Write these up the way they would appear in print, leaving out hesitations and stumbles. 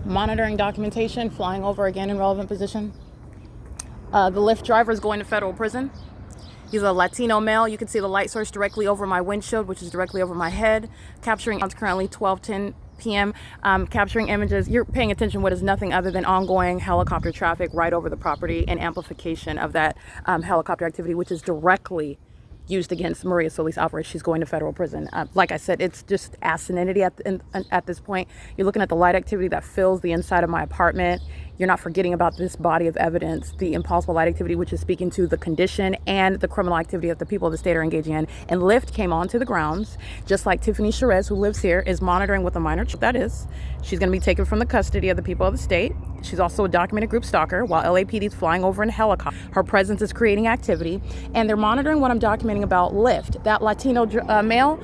Monitoring documentation, flying over again in relevant position. The Lyft driver is going to federal prison. He's a Latino male. You can see the light source directly over my windshield, which is directly over my head. Capturing, it's currently 12:10 p.m. Capturing images. You're paying attention what is nothing other than ongoing helicopter traffic right over the property and amplification of that helicopter activity, which is directly used against Maria Solis Alvarez. She's going to federal prison. Like I said, it's just asininity at this point. You're looking at the light activity that fills the inside of my apartment. You're not forgetting about this body of evidence, the impossible light activity, which is speaking to the condition and the criminal activity that the people of the state are engaging in. And Lyft came onto the grounds, just like Tiffany Sherez, who lives here, is monitoring with a minor. That is, she's going to be taken from the custody of the people of the state. She's also a documented group stalker while LAPD is flying over in a helicopter. Her presence is creating activity, and they're monitoring what I'm documenting about Lyft, that Latino male.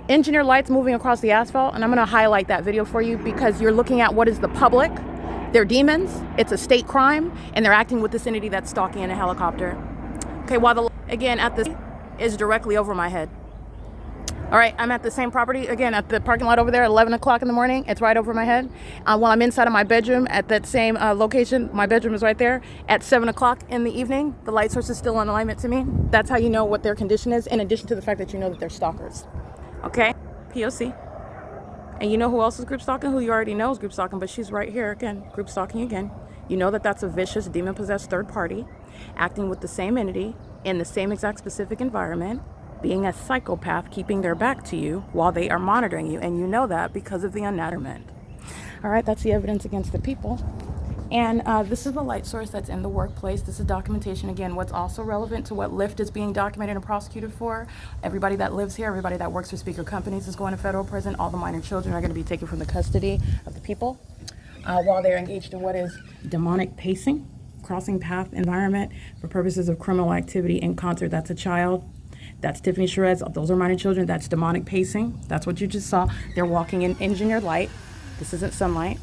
Engineer lights moving across the asphalt, and I'm going to highlight that video for you because you're looking at what is the public. They're demons. It's a state crime, and they're acting with this entity that's stalking in a helicopter. Okay, while the, again, at this is directly over my head. All right, I'm at the same property, again, at the parking lot over there at 11 o'clock in the morning. It's right over my head. While I'm inside of my bedroom at that same location, my bedroom is right there. At 7 o'clock in the evening, the light source is still in alignment to me. That's how you know what their condition is, in addition to the fact that you know that they're stalkers. Okay, P.O.C. And you know who else is group stalking? Who you already know is group stalking, but she's right here again, group stalking again. You know that that's a vicious, demon-possessed third party acting with the same entity in the same exact specific environment, being a psychopath, keeping their back to you while they are monitoring you. And you know that because of the unnatterment. All right, that's the evidence against the people. And this is the light source that's in the workplace. This is documentation. Again, what's also relevant to what Lyft is being documented and prosecuted for. Everybody that lives here, everybody that works for speaker companies is going to federal prison. All the minor children are going to be taken from the custody of the people while they're engaged in what is demonic pacing, crossing path environment for purposes of criminal activity in concert. That's a child. That's Tiffany Sherez. Those are minor children. That's demonic pacing. That's what you just saw. They're walking in engineered light. This isn't sunlight.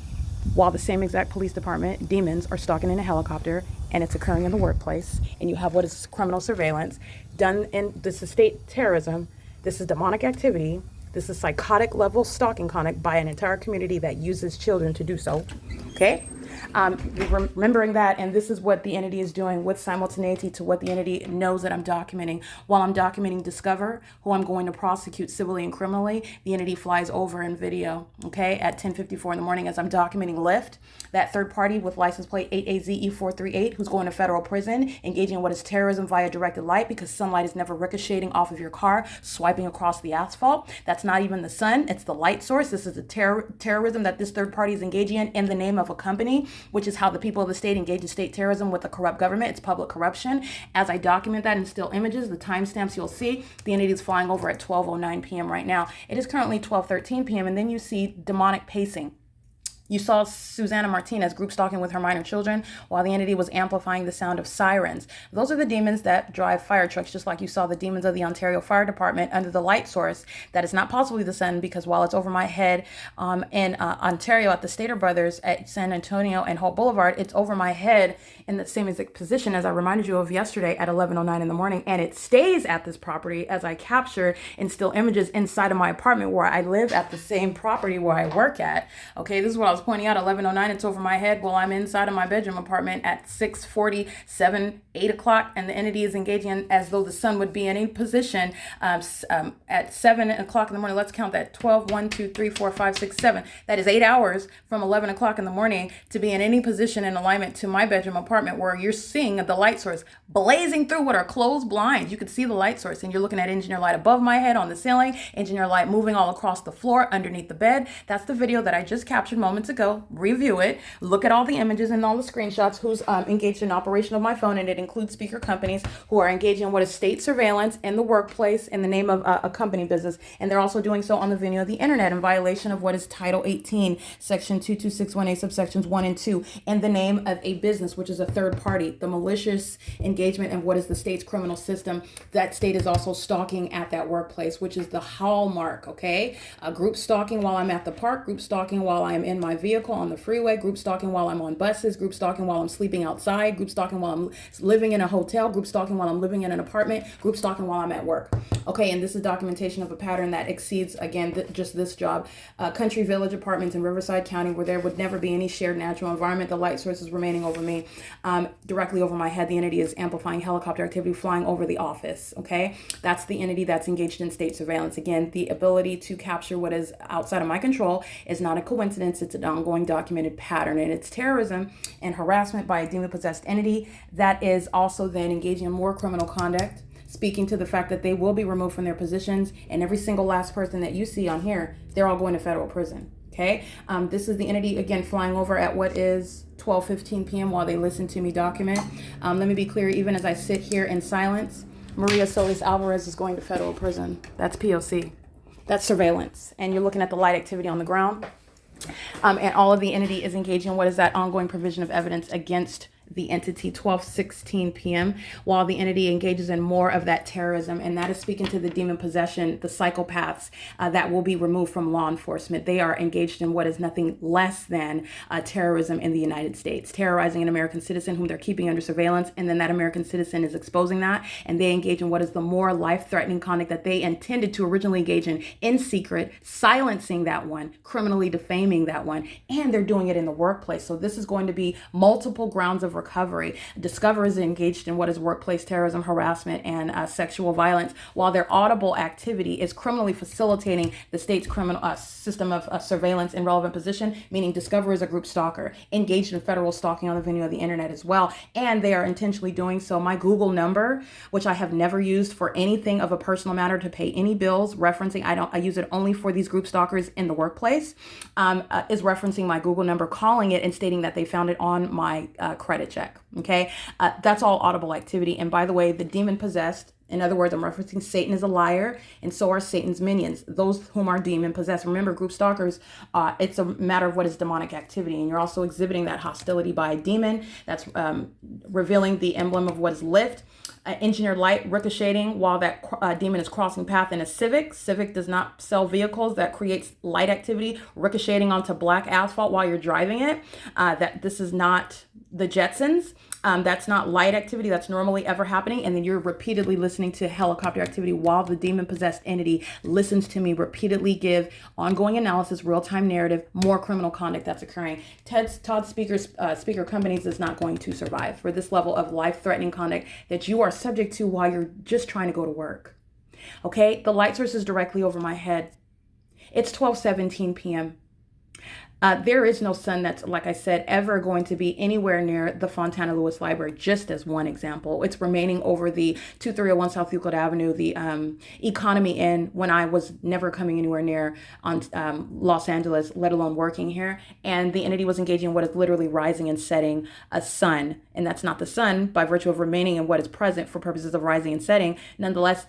While the same exact police department, demons, are stalking in a helicopter, and it's occurring in the workplace, and you have what is criminal surveillance done in, this is state terrorism, this is demonic activity, this is psychotic level stalking conduct by an entire community that uses children to do so, okay? Remembering that, and this is what the entity is doing with simultaneity to what the entity knows that I'm documenting. While I'm documenting Discover, who I'm going to prosecute civilly and criminally, the entity flies over in video, okay, at 10:54 in the morning as I'm documenting Lyft, that third party with license plate 8AZE438, who's going to federal prison, engaging in what is terrorism via directed light, because sunlight is never ricocheting off of your car, swiping across the asphalt. That's not even the sun, it's the light source. This is the terrorism that this third party is engaging in the name of a company, which is how the people of the state engage in state terrorism with a corrupt government. It's public corruption. As I document that in still images, the timestamps you'll see, the entity is flying over at 12:09 p.m. right now. It is currently 12:13 p.m. and then you see demonic pacing. You saw Susanna Martinez group stalking with her minor children while the entity was amplifying the sound of sirens. Those are the demons that drive fire trucks, just like you saw the demons of the Ontario Fire Department under the light source. That is not possibly the sun, because while it's over my head in Ontario at the Stater Brothers at San Antonio and Hope Boulevard, it's over my head in the same exact position as I reminded you of yesterday at 11:09 in the morning. And it stays at this property as I capture in still images inside of my apartment where I live at the same property where I work at. Okay, this is what I was pointing out, 11:09, it's over my head while I'm inside of my bedroom apartment at 6:47, 8 o'clock, and the entity is engaging in as though the sun would be in any position at 7 o'clock in the morning. Let's count that. 12, 1, 2, 3, 4, 5, 6, 7. That is 8 hours from 11 o'clock in the morning to be in any position in alignment to my bedroom apartment where you're seeing the light source blazing through what are closed blinds. You can see the light source, and you're looking at engineer light above my head on the ceiling, engineer light moving all across the floor underneath the bed. That's the video that I just captured moments ago. Review it, look at all the images and all the screenshots, who's engaged in operation of my phone, and it includes speaker companies who are engaged in what is state surveillance in the workplace in the name of a company business, and they're also doing so on the venue of the internet in violation of what is Title 18, Section 22618, subsections 1 and 2, in the name of a business, which is a third party. The malicious engagement in what is the state's criminal system, that state is also stalking at that workplace, which is the hallmark, okay? Group stalking while I'm at the park, group stalking while I'm in my vehicle on the freeway, group stalking while I'm on buses, group stalking while I'm sleeping outside, group stalking while I'm living in a hotel, group stalking while I'm living in an apartment, group stalking while I'm at work. Okay, and this is documentation of a pattern that exceeds, again, just this job. Country Village Apartments in Riverside County, where there would never be any shared natural environment. The light source is remaining over me, directly over my head. The entity is amplifying helicopter activity flying over the office. Okay, that's the entity that's engaged in state surveillance. Again, the ability to capture what is outside of my control is not a coincidence. It's an ongoing documented pattern, and it's terrorism and harassment by a demon-possessed entity that is also then engaging in more criminal conduct, speaking to the fact that they will be removed from their positions, and every single last person that you see on here, they're all going to federal prison. Okay, this is the entity, again, flying over at what is 12:15 p.m. while they listen to me document. Let me be clear, even as I sit here in silence, Maria Solis Alvarez is going to federal prison. That's P.O.C. That's surveillance. And you're looking at the light activity on the ground. And all of the entity is engaging in what is that ongoing provision of evidence against the entity, 12:16 p.m., while the entity engages in more of that terrorism, and that is speaking to the demon possession, the psychopaths that will be removed from law enforcement. They are engaged in what is nothing less than terrorism in the United States, terrorizing an American citizen whom they're keeping under surveillance, and then that American citizen is exposing that, and they engage in what is the more life-threatening conduct that they intended to originally engage in secret, silencing that one, criminally defaming that one, and they're doing it in the workplace. So this is going to be multiple grounds of recovery. Discover is engaged in what is workplace terrorism, harassment, and sexual violence, while their audible activity is criminally facilitating the state's criminal system of surveillance in relevant position, meaning Discover is a group stalker, engaged in federal stalking on the venue of the internet as well, and they are intentionally doing so. My Google number, which I have never used for anything of a personal matter to pay any bills, referencing, I use it only for these group stalkers in the workplace, is referencing my Google number, calling it and stating that they found it on my credit check. Okay, that's all audible activity. And by the way, the demon possessed, in other words, I'm referencing Satan is a liar, and so are Satan's minions, those whom are demon possessed. Remember, group stalkers, it's a matter of what is demonic activity, and you're also exhibiting that hostility by a demon. That's revealing the emblem of what is lift. Engineered light ricocheting while that demon is crossing path in a Civic. Civic does not sell vehicles. That creates light activity ricocheting onto black asphalt while you're driving it. That this is not the Jetsons. That's not light activity that's normally ever happening. And then you're repeatedly listening to helicopter activity while the demon-possessed entity listens to me repeatedly give ongoing analysis, real-time narrative, more criminal conduct that's occurring. Todd Speaker Companies is not going to survive for this level of life-threatening conduct that you are subject to while you're just trying to go to work. Okay, the light source is directly over my head. It's 12:17 p.m. There is no sun that's, like I said, ever going to be anywhere near the Fontana Lewis Library, just as one example. It's remaining over the 2301 South Euclid Avenue, the Economy Inn, when I was never coming anywhere near on Los Angeles, let alone working here. And the entity was engaging in what is literally rising and setting a sun. And that's not the sun by virtue of remaining in what is present for purposes of rising and setting. Nonetheless,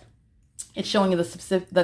it's showing you the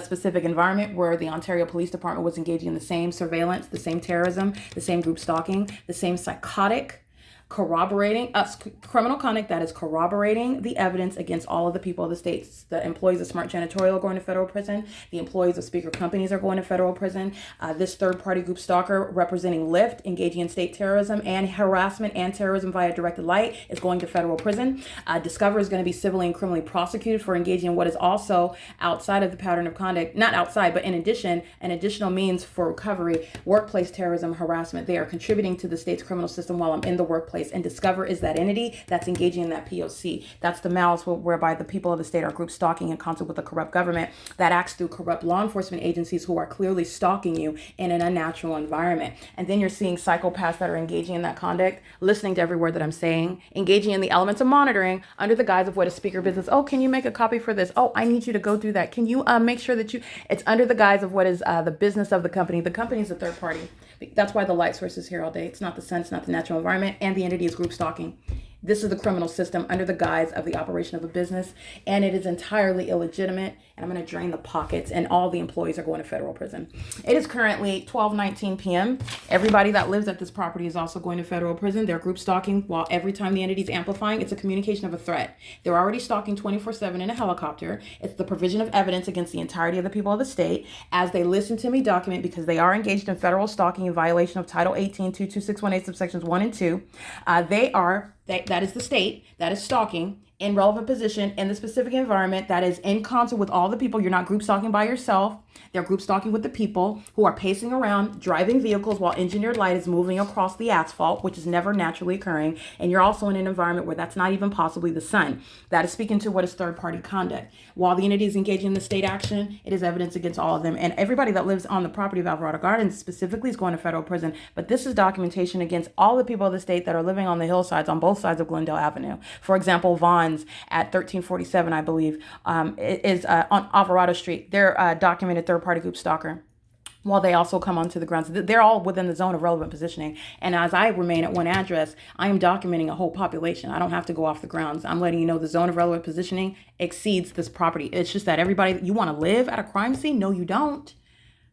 specific environment where the Ontario Police Department was engaging in the same surveillance, the same terrorism, the same group stalking, the same psychotic corroborating criminal conduct that is corroborating the evidence against all of the people of the states. The employees of Smart Janitorial are going to federal prison. The employees of Speaker Companies are going to federal prison. This third-party group stalker representing Lyft, engaging in state terrorism and harassment and terrorism via directed light, is going to federal prison. Discover is going to be civilly and criminally prosecuted for engaging in what is also outside of the pattern of conduct, not outside, but in addition, an additional means for recovery, workplace terrorism, harassment. They are contributing to the state's criminal system while I'm in the workplace. And Discover is that entity that's engaging in that P.O.C. That's the malice whereby the people of the state are group stalking in concert with a corrupt government that acts through corrupt law enforcement agencies who are clearly stalking you in an unnatural environment. And then you're seeing psychopaths that are engaging in that conduct, listening to every word that I'm saying, engaging in the elements of monitoring under the guise of what is speaker business. Oh, can you make a copy for this? Oh, I need you to go do that. Can you make sure that it's under the guise of what is the business of the company. The company is a third party. That's why the light source is here all day. It's not the sun, it's not the natural environment, and the entity is group stalking. This is the criminal system under the guise of the operation of a business, and it is entirely illegitimate. And I'm going to drain the pockets, and all the employees are going to federal prison. It is currently 12:19 p.m. Everybody that lives at this property is also going to federal prison. They're group stalking, while every time the entity is amplifying, it's a communication of a threat. They're already stalking 24/7 in a helicopter. It's the provision of evidence against the entirety of the people of the state as they listen to me document, because they are engaged in federal stalking in violation of Title 18, 22618 subsections 1 and 2. That is the state that is stalking in relevant position in the specific environment that is in concert with all the people. You're not group stalking by yourself. They're group stalking with the people who are pacing around, driving vehicles while engineered light is moving across the asphalt, which is never naturally occurring. And you're also in an environment where that's not even possibly the sun. That is speaking to what is third-party conduct. While the entity is engaging in the state action, it is evidence against all of them. And everybody that lives on the property of Alvarado Gardens specifically is going to federal prison. But this is documentation against all the people of the state that are living on the hillsides on both sides of Glendale Avenue. For example, Vaughn's at 1347, I believe, is on Alvarado Street. They're documented third-party group stalker. While they also come onto the grounds, they're all within the zone of relevant positioning. And as I remain at one address, I am documenting a whole population. I don't have to go off the grounds. I'm letting you know the zone of relevant positioning exceeds this property. It's just that everybody, you want to live at a crime scene? No, you don't.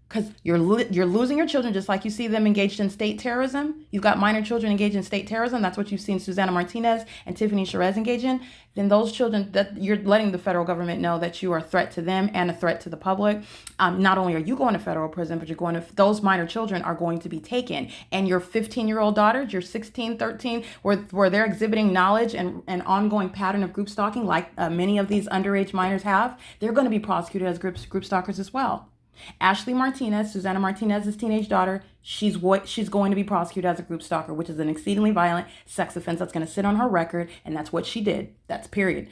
Because you're losing your children, just like you see them engaged in state terrorism. You've got minor children engaged in state terrorism. That's what you've seen Susana Martinez and Tiffany Cherez engage in. Then those children, that you're letting the federal government know that you are a threat to them and a threat to the public. Not only are you going to federal prison, but those minor children are going to be taken. And your 15-year-old daughters, your 16, 13, where they're exhibiting knowledge and an ongoing pattern of group stalking, like many of these underage minors have, they're going to be prosecuted as group stalkers as well. Ashley Martinez, Susana Martinez's teenage daughter, she's going to be prosecuted as a group stalker, which is an exceedingly violent sex offense that's going to sit on her record, and that's what she did. That's period.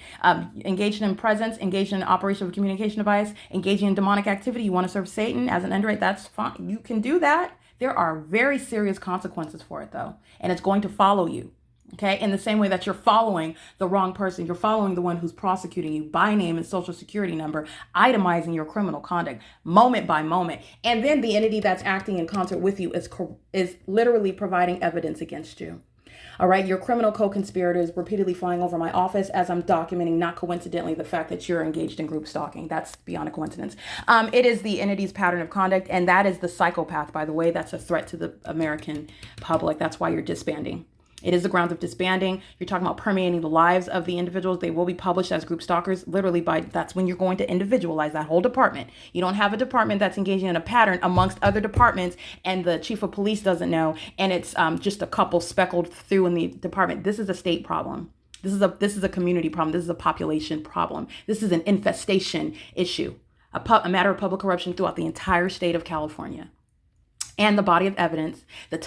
Engaging in presence, engaging in operation of a communication device, engaging in demonic activity. You want to serve Satan as an underage? That's fine. You can do that. There are very serious consequences for it, though, and it's going to follow you. Okay, in the same way that you're following the wrong person, you're following the one who's prosecuting you by name and social security number, itemizing your criminal conduct moment by moment. And then the entity that's acting in concert with you is literally providing evidence against you. All right, your criminal co-conspirators repeatedly flying over my office as I'm documenting, not coincidentally, the fact that you're engaged in group stalking. That's beyond a coincidence. It is the entity's pattern of conduct, and that is the psychopath, by the way. That's a threat to the American public. That's why you're disbanding. It is the grounds of disbanding. You're talking about permeating the lives of the individuals. They will be published as group stalkers. Literally, that's when you're going to individualize that whole department. You don't have a department that's engaging in a pattern amongst other departments, and the chief of police doesn't know, and it's just a couple speckled through in the department. This is a state problem. This is a community problem. This is a population problem. This is an infestation issue, a matter of public corruption throughout the entire state of California. And the body of evidence, the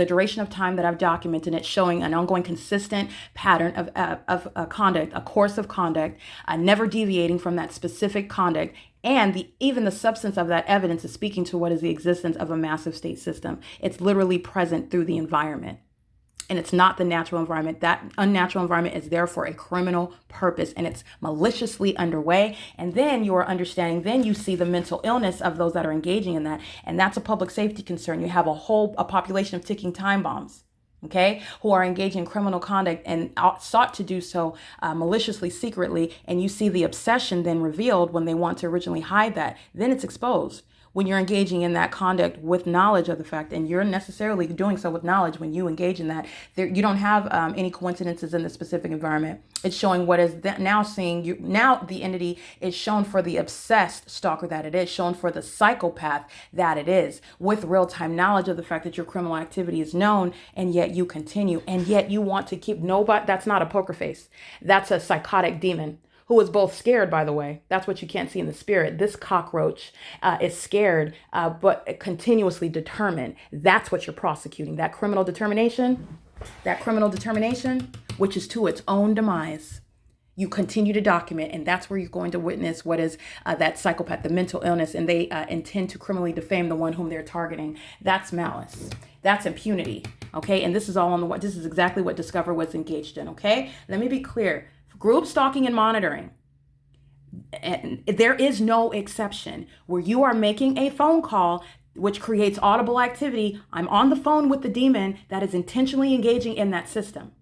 duration of time that I've documented it, showing an ongoing consistent pattern of conduct, a course of conduct, never deviating from that specific conduct. And even the substance of that evidence is speaking to what is the existence of a massive state system. It's literally present through the environment. And it's not the natural environment. That unnatural environment is there for a criminal purpose, and it's maliciously underway. And then you are understanding, then you see the mental illness of those that are engaging in that. And that's a public safety concern. You have a population of ticking time bombs, okay, who are engaging in criminal conduct and sought to do so maliciously, secretly. And you see the obsession then revealed when they want to originally hide that. Then it's exposed. When you're engaging in that conduct with knowledge of the fact, and you're necessarily doing so with knowledge when you engage in that, you don't have any coincidences in the specific environment. It's showing what is now seeing you. Now the entity is shown for the obsessed stalker that it is, shown for the psychopath that it is, with real-time knowledge of the fact that your criminal activity is known, and yet you continue, and yet you want to keep nobody. That's not a poker face. That's a psychotic demon. Who is both scared, by the way. That's what you can't see in the spirit. This cockroach is scared, but continuously determined. That's what you're prosecuting. That criminal determination, which is to its own demise. You continue to document, and that's where you're going to witness what is that psychopath, the mental illness, and they intend to criminally defame the one whom they're targeting. That's malice. That's impunity. Okay, and this is all on the. This is exactly what Discover was engaged in. Okay, let me be clear. Group stalking and monitoring, and there is no exception where you are making a phone call which creates audible activity. I'm on the phone with the demon that is intentionally engaging in that system.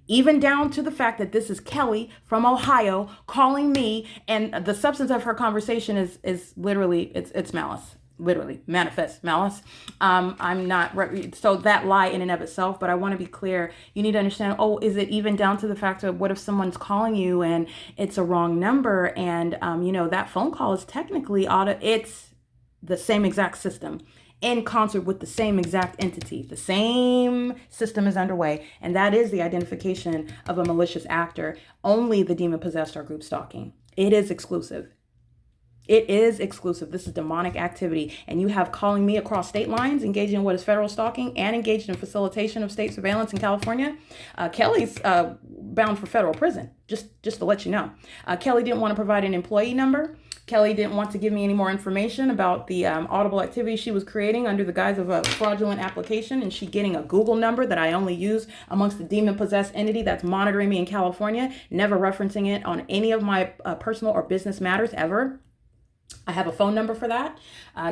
even down to the fact that this is Kelly from Ohio calling me, and the substance of her conversation is literally, it's malice. Literally manifest malice. I'm not, so that lie in and of itself, but I want to be clear. You need to understand, oh, is it even down to the fact of what if someone's calling you and it's a wrong number, and that phone call is technically it's the same exact system in concert with the same exact entity. The same system is underway, and that is the identification of a malicious actor. Only the demon possessed are group stalking. It is exclusive. It is exclusive. This is demonic activity. And you have calling me across state lines, engaged in what is federal stalking, and engaged in facilitation of state surveillance in California. Kelly's bound for federal prison, just to let you know. Kelly didn't want to provide an employee number. Kelly didn't want to give me any more information about the audible activity she was creating under the guise of a fraudulent application, and she getting a Google number that I only use amongst the demon-possessed entity that's monitoring me in California, never referencing it on any of my personal or business matters ever. I have a phone number for that.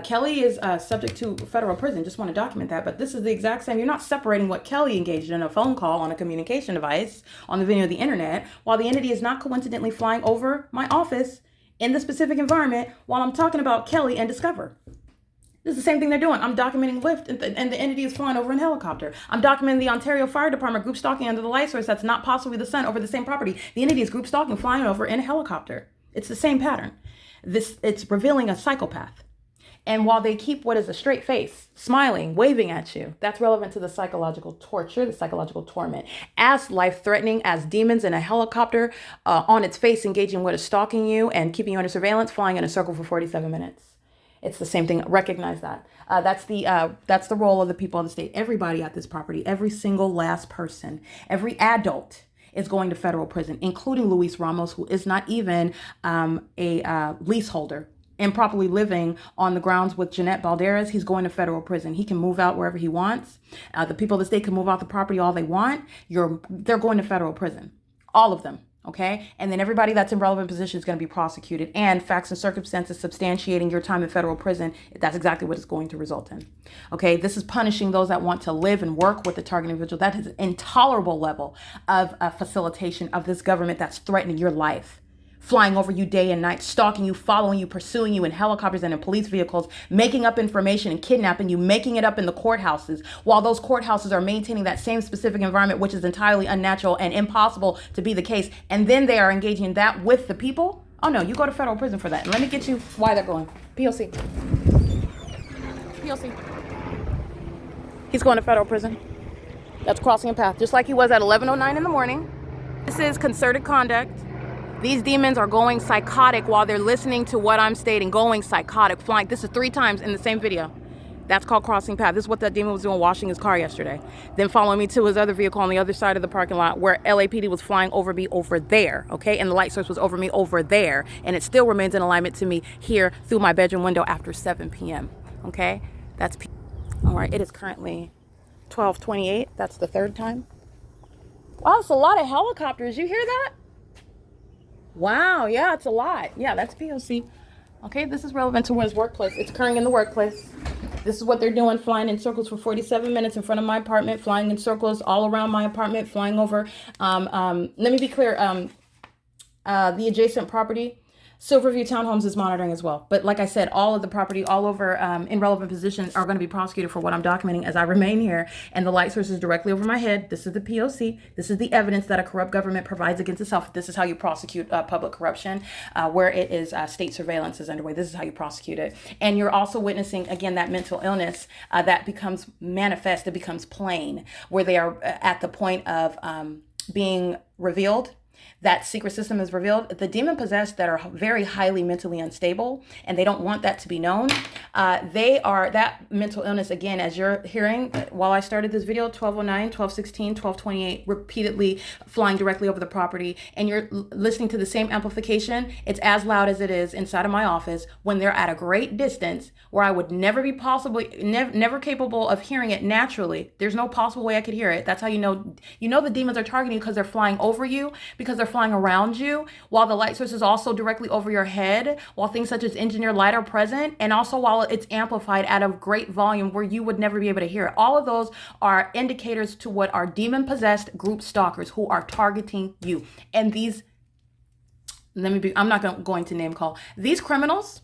Kelly is subject to federal prison. Just want to document that. But this is the exact same. You're not separating what Kelly engaged in, a phone call on a communication device on the video of the internet, while the entity is not coincidentally flying over my office in the specific environment while I'm talking about Kelly and Discover. This is the same thing they're doing. I'm documenting Lyft, and the entity is flying over in a helicopter. I'm documenting the Ontario Fire Department group stalking under the light source that's not possibly the sun over the same property. The entity is group stalking, flying over in a helicopter. It's the same pattern. It's revealing a psychopath. And while they keep what is a straight face, smiling, waving at you, that's relevant to the psychological torture, the psychological torment. As life-threatening as demons in a helicopter on its face, engaging what is stalking you and keeping you under surveillance, flying in a circle for 47 minutes. It's the same thing. Recognize that. That's the role of the people of the state. Everybody at this property, every single last person, every adult is going to federal prison, including Luis Ramos, who is not even a leaseholder, improperly living on the grounds with Jeanette Balderas. He's going to federal prison. He can move out wherever he wants. The people of the state can move out the property all they want. They're going to federal prison, all of them. Okay. And then everybody that's in relevant position is going to be prosecuted, and facts and circumstances substantiating your time in federal prison. That's exactly what it's going to result in. Okay. This is punishing those that want to live and work with the target individual. That is an intolerable level of facilitation of this government that's threatening your life. Flying over you day and night, stalking you, following you, pursuing you in helicopters and in police vehicles, making up information and kidnapping you, making it up in the courthouses, while those courthouses are maintaining that same specific environment, which is entirely unnatural and impossible to be the case. And then they are engaging in that with the people. Oh no, you go to federal prison for that. And let me get you why they're going. P.O.C. P.O.C. He's going to federal prison. That's crossing a path, just like he was at 11:09 in the morning. This is concerted conduct. These demons are going psychotic while they're listening to what I'm stating, going psychotic, flying. This is 3 times in the same video. That's called crossing path. This is what that demon was doing, washing his car yesterday. Then following me to his other vehicle on the other side of the parking lot where LAPD was flying over me over there, okay? And the light source was over me over there. And it still remains in alignment to me here through my bedroom window after 7 p.m., okay? That's all right. It is currently 12:28. That's the 3rd time. Wow, it's a lot of helicopters. You hear that? Wow, yeah, it's a lot. Yeah, that's P.O.C. Okay, this is relevant to his workplace. It's occurring in the workplace. This is what they're doing, flying in circles for 47 minutes in front of my apartment, flying in circles all around my apartment, flying over. Let me be clear. The adjacent property, Silverview Townhomes, is monitoring as well. But like I said, all of the property all over in relevant positions are going to be prosecuted for what I'm documenting as I remain here. And the light source is directly over my head. This is the P.O.C. This is the evidence that a corrupt government provides against itself. This is how you prosecute public corruption, where it is state surveillance is underway. This is how you prosecute it. And you're also witnessing, again, that mental illness that becomes manifest, it becomes plain, where they are at the point of being revealed. That secret system is revealed. The demon possessed that are very highly mentally unstable, and they don't want that to be known. They are that mental illness, again, as you're hearing while I started this video, 12:09, 12:16, 12:28, repeatedly flying directly over the property, and you're listening to the same amplification. It's as loud as it is inside of my office when they're at a great distance where I would never be never capable of hearing it naturally. There's no possible way I could hear it. That's how you know the demons are targeting you, because they're flying over you. because they're flying around you, while the light source is also directly over your head, while things such as engineered light are present, and also while it's amplified at a great volume where you would never be able to hear it. All of those are indicators to what are demon-possessed group stalkers who are targeting you. And these, I'm not going to name call. These criminals,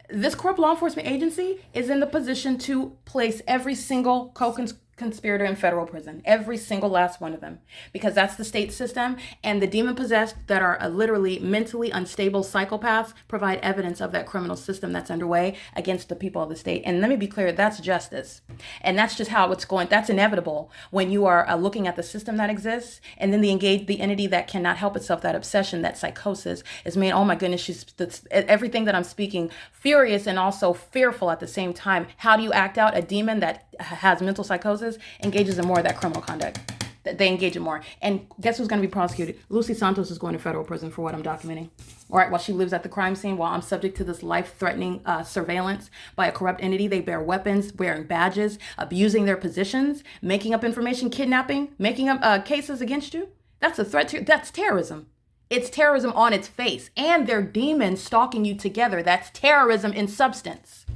this corrupt law enforcement agency is in the position to place every single co-conspirator in federal prison, every single last one of them, because that's the state system, and the demon-possessed that are literally mentally unstable psychopaths provide evidence of that criminal system that's underway against the people of the state. And let me be clear, that's justice. And that's just how it's going. That's inevitable when you are looking at the system that exists, and then the entity that cannot help itself, that obsession, that psychosis is made, oh my goodness, everything that I'm speaking, furious and also fearful at the same time. How do you act out a demon that has mental psychosis? Engages in more of that criminal conduct. They engage in more. And guess who's going to be prosecuted? Lucy Santos is going to federal prison for what I'm documenting. All right, while she lives at the crime scene, while I'm subject to this life-threatening surveillance by a corrupt entity, they bear weapons, wearing badges, abusing their positions, making up information, kidnapping, making up cases against you. That's a threat to, that's terrorism. It's terrorism on its face. And they're demons stalking you together. That's terrorism in substance.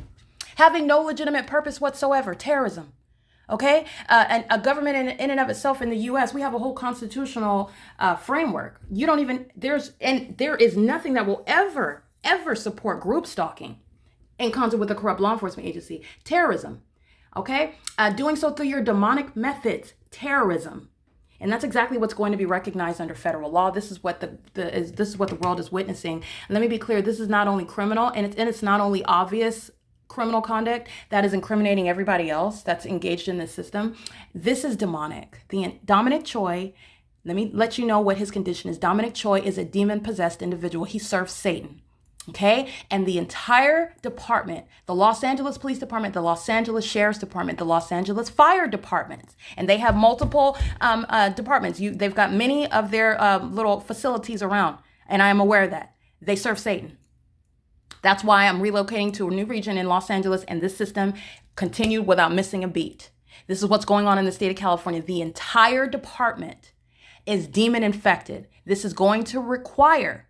Having no legitimate purpose whatsoever, terrorism. Okay, and a government in and of itself in the U.S., we have a whole constitutional framework. There is nothing that will ever support group stalking in concert with a corrupt law enforcement agency. Terrorism, okay, doing so through your demonic methods, terrorism, and that's exactly what's going to be recognized under federal law. This is what this is what the world is witnessing. And let me be clear: this is not only criminal, and it's not only obvious criminal conduct that is incriminating everybody else that's engaged in this system. This is demonic. Dominic Choi, let me let you know what his condition is. Dominic Choi is a demon-possessed individual. He serves Satan. Okay? And the entire department, the Los Angeles Police Department, the Los Angeles Sheriff's Department, the Los Angeles Fire Department, and they have multiple departments. They've got many of their little facilities around, and I am aware of that. They serve Satan. That's why I'm relocating to a new region in Los Angeles, and this system continued without missing a beat. This is what's going on in the state of California. The entire department is demon infected. This is going to require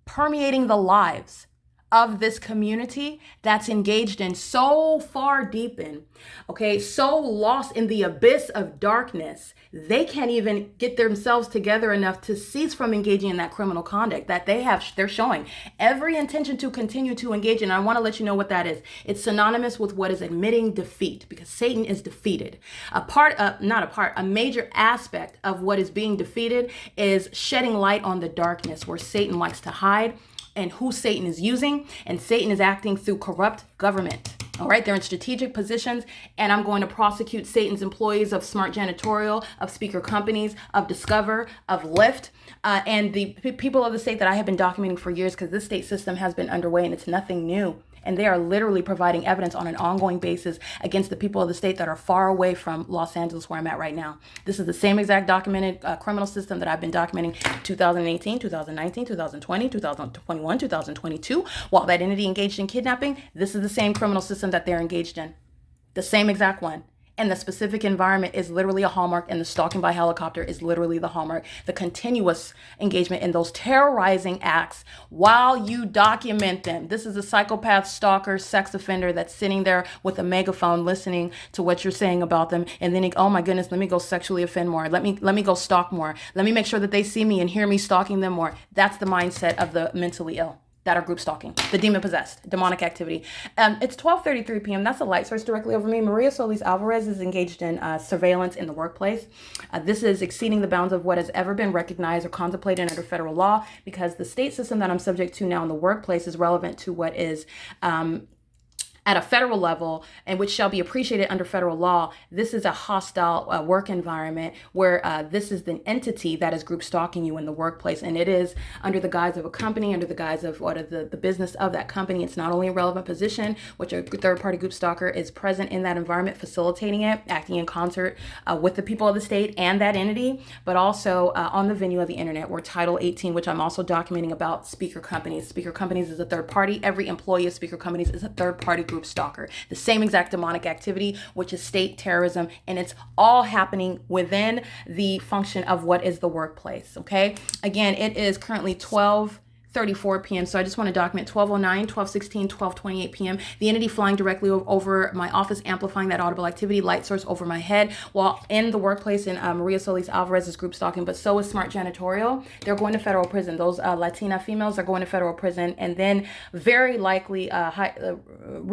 permeating the lives of this community that's engaged in so far deep in, okay, so lost in the abyss of darkness, they can't even get themselves together enough to cease from engaging in that criminal conduct that they're showing every intention to continue to engage in. I want to let you know what that is. It's synonymous with what is admitting defeat, because Satan is defeated. A major aspect of what is being defeated is shedding light on the darkness where Satan likes to hide, and who Satan is using, and Satan is acting through corrupt government. All right, they're in strategic positions, and I'm going to prosecute Satan's employees of Smart Janitorial, of Speaker Companies, of Discover, of Lyft, and the people of the state that I have been documenting for years, because this state system has been underway and it's nothing new. And they are literally providing evidence on an ongoing basis against the people of the state that are far away from Los Angeles, where I'm at right now. This is the same exact documented criminal system that I've been documenting 2018, 2019, 2020, 2021, 2022. While that entity engaged in kidnapping, this is the same criminal system that they're engaged in. The same exact one. And the specific environment is literally a hallmark, and the stalking by helicopter is literally the hallmark. The continuous engagement in those terrorizing acts while you document them. This is a psychopath, stalker, sex offender that's sitting there with a megaphone listening to what you're saying about them. And then, oh my goodness, let me go sexually offend more. Let me go stalk more. Let me make sure that they see me and hear me stalking them more. That's the mindset of the mentally ill that are group stalking, the demon-possessed, demonic activity. It's 12:33 p.m. That's a light source directly over me. Maria Solis Alvarez is engaged in surveillance in the workplace. This is exceeding the bounds of what has ever been recognized or contemplated under federal law, because the state system that I'm subject to now in the workplace is relevant to what is at a federal level, and which shall be appreciated under federal law. This is a hostile work environment where this is the entity that is group stalking you in the workplace, and it is under the guise of a company, under the guise of what are the business of that company. It's not only a relevant position, which a third-party group stalker is present in that environment, facilitating it, acting in concert with the people of the state and that entity, but also on the venue of the internet, where Title 18, which I'm also documenting about Speaker Companies. Speaker Companies is a third party. Every employee of Speaker Companies is a third-party group group stalker. The same exact demonic activity, which is state terrorism, and it's all happening within the function of what is the workplace, okay? Again, it is currently 12:34 p.m. So I just want to document 12:09, 12:16, 12:28 p.m. The entity flying directly over my office, amplifying that audible activity, light source over my head while in the workplace. And Maria Solis Alvarez is group stalking, but so is Smart Janitorial. They're going to federal prison. Those Latina females are going to federal prison, and then very likely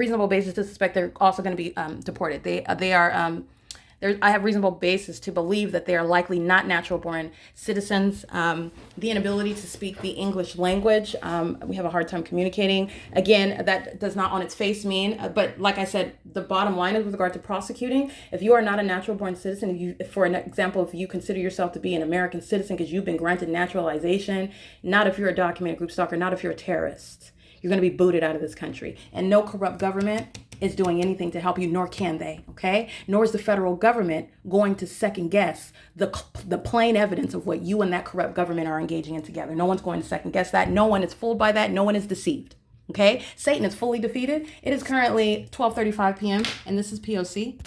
reasonable basis to suspect they're also going to be deported. They are. I have reasonable basis to believe that they are likely not natural-born citizens. The inability to speak the English language, we have a hard time communicating. Again, that does not on its face mean, but like I said, the bottom line is with regard to prosecuting, if you are not a natural-born citizen, for an example, if you consider yourself to be an American citizen because you've been granted naturalization, not if you're a documented group stalker, not if you're a terrorist, you're going to be booted out of this country. And no corrupt government is doing anything to help you, nor can they, okay? Nor is the federal government going to second guess the plain evidence of what you and that corrupt government are engaging in together. No one's going to second guess that. No one is fooled by that. No one is deceived, okay? Satan is fully defeated. It is currently 12:35 p.m. and this is P.O.C.